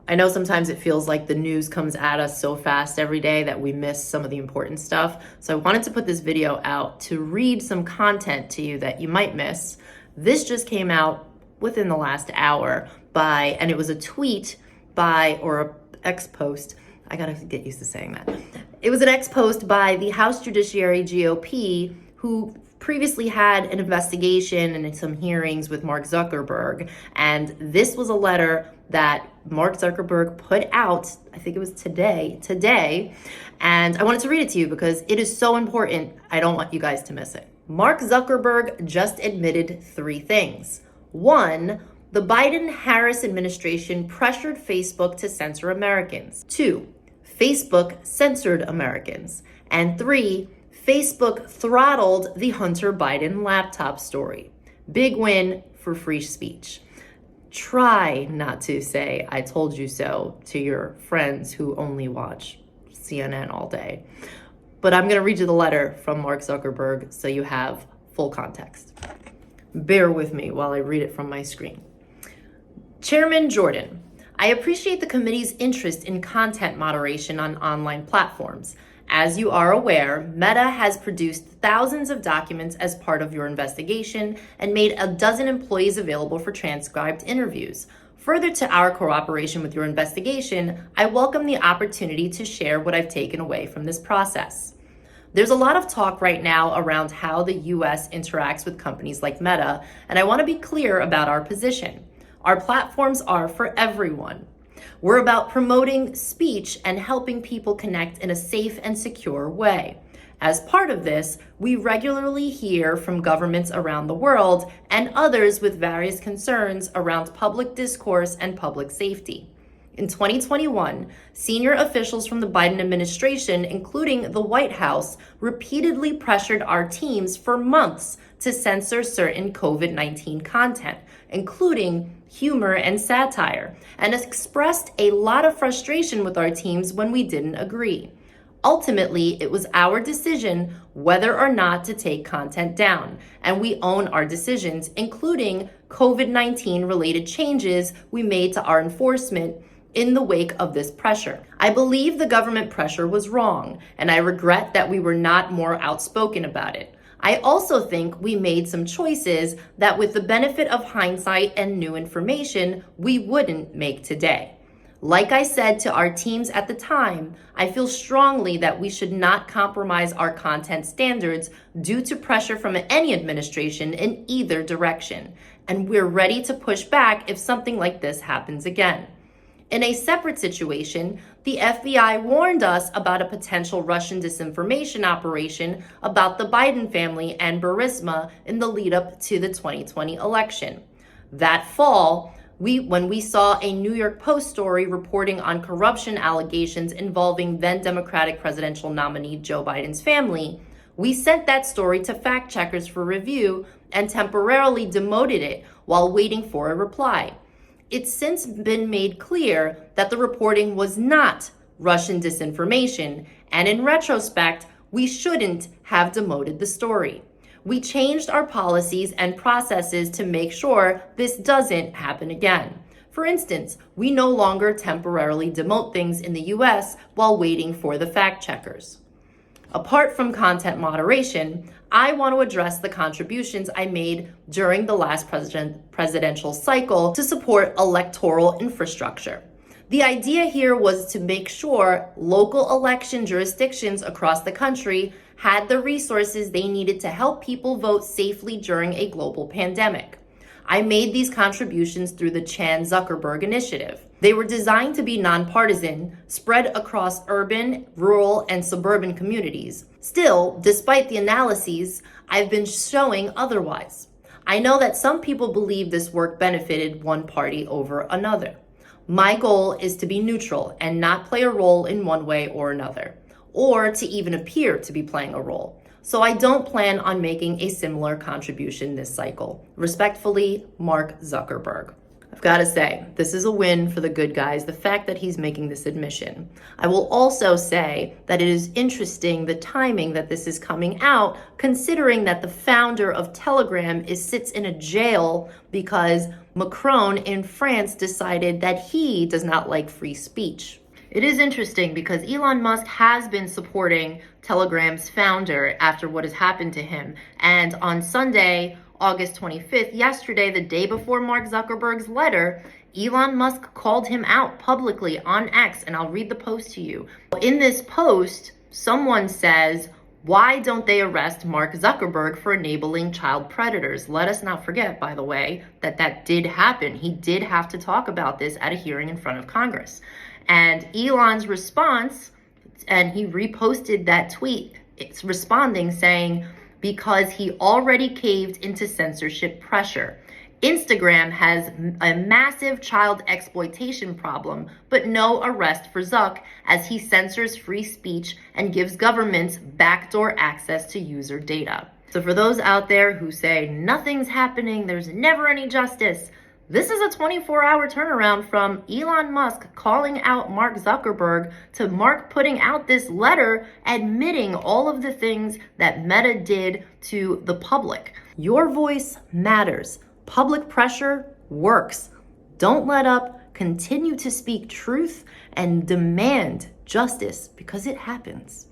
I know sometimes it feels like the news comes at us so fast every day that we miss some of the important stuff. So I wanted to put this video out to read some content to you that you might miss. This just came out within the last hour and it was a tweet or an X post. I gotta get used to saying that. It was an X post by the House Judiciary GOP, who previously had an investigation and some hearings with Mark Zuckerberg. And this was a letter that Mark Zuckerberg put out, I think it was today. And I wanted to read it to you because it is so important. I don't want you guys to miss it. Mark Zuckerberg just admitted 3 things. 1, the Biden-Harris administration pressured Facebook to censor Americans. 2, Facebook censored Americans. And 3, Facebook throttled the Hunter Biden laptop story. Big win for free speech. Try not to say "I told you so" to your friends who only watch CNN all day. But I'm going to read you the letter from Mark Zuckerberg so you have full context. Bear with me while I read it from my screen. Chairman Jordan, I appreciate the committee's interest in content moderation on online platforms. As you are aware, Meta has produced thousands of documents as part of your investigation and made a dozen employees available for transcribed interviews. Further to our cooperation with your investigation, I welcome the opportunity to share what I've taken away from this process. There's a lot of talk right now around how the US interacts with companies like Meta, and I want to be clear about our position. Our platforms are for everyone. We're about promoting speech and helping people connect in a safe and secure way. As part of this, we regularly hear from governments around the world and others with various concerns around public discourse and public safety. In 2021, senior officials from the Biden administration, including the White House, repeatedly pressured our teams for months to censor certain COVID-19 content, including humor and satire, and expressed a lot of frustration with our teams when we didn't agree. Ultimately, it was our decision whether or not to take content down, and we own our decisions, including COVID-19 related changes we made to our enforcement in the wake of this pressure. I believe the government pressure was wrong, and I regret that we were not more outspoken about it. I also think we made some choices that, with the benefit of hindsight and new information, we wouldn't make today. Like I said to our teams at the time, I feel strongly that we should not compromise our content standards due to pressure from any administration in either direction, and we're ready to push back if something like this happens again. In a separate situation, the FBI warned us about a potential Russian disinformation operation about the Biden family and Burisma in the lead up to the 2020 election. That fall, when we saw a New York Post story reporting on corruption allegations involving then Democratic presidential nominee Joe Biden's family, we sent that story to fact checkers for review and temporarily demoted it while waiting for a reply. It's since been made clear that the reporting was not Russian disinformation, and in retrospect, we shouldn't have demoted the story. We changed our policies and processes to make sure this doesn't happen again. For instance, we no longer temporarily demote things in the US while waiting for the fact checkers. Apart from content moderation, I want to address the contributions I made during the last presidential cycle to support electoral infrastructure. The idea here was to make sure local election jurisdictions across the country had the resources they needed to help people vote safely during a global pandemic. I made these contributions through the Chan Zuckerberg Initiative. They were designed to be nonpartisan, spread across urban, rural, and suburban communities. Still, despite the analyses, I've been showing otherwise. I know that some people believe this work benefited one party over another. My goal is to be neutral and not play a role in one way or another, or to even appear to be playing a role. So I don't plan on making a similar contribution this cycle. Respectfully, Mark Zuckerberg. I've Gotta say, this is a win for the good guys, the fact that he's making this admission. I will also say that it is interesting the timing that this is coming out, considering that the founder of Telegram sits in a jail because Macron in France decided that he does not like free speech. It is interesting because Elon Musk has been supporting Telegram's founder after what has happened to him. And on Sunday, August 25th, yesterday, the day before Mark Zuckerberg's letter, Elon Musk called him out publicly on X, and I'll read the post to you. In this post, someone says, "Why don't they arrest Mark Zuckerberg for enabling child predators?" Let us not forget, by the way, that did happen. He did have to talk about this at a hearing in front of Congress. And Elon's response, and he reposted that tweet, it's responding saying, because he already caved into censorship pressure. Instagram has a massive child exploitation problem, but no arrest for Zuck as he censors free speech and gives governments backdoor access to user data. So for those out there who say nothing's happening, there's never any justice, this is a 24-hour turnaround from Elon Musk calling out Mark Zuckerberg to Mark putting out this letter admitting all of the things that Meta did to the public. Your voice matters. Public pressure works. Don't let up. Continue to speak truth and demand justice because it happens.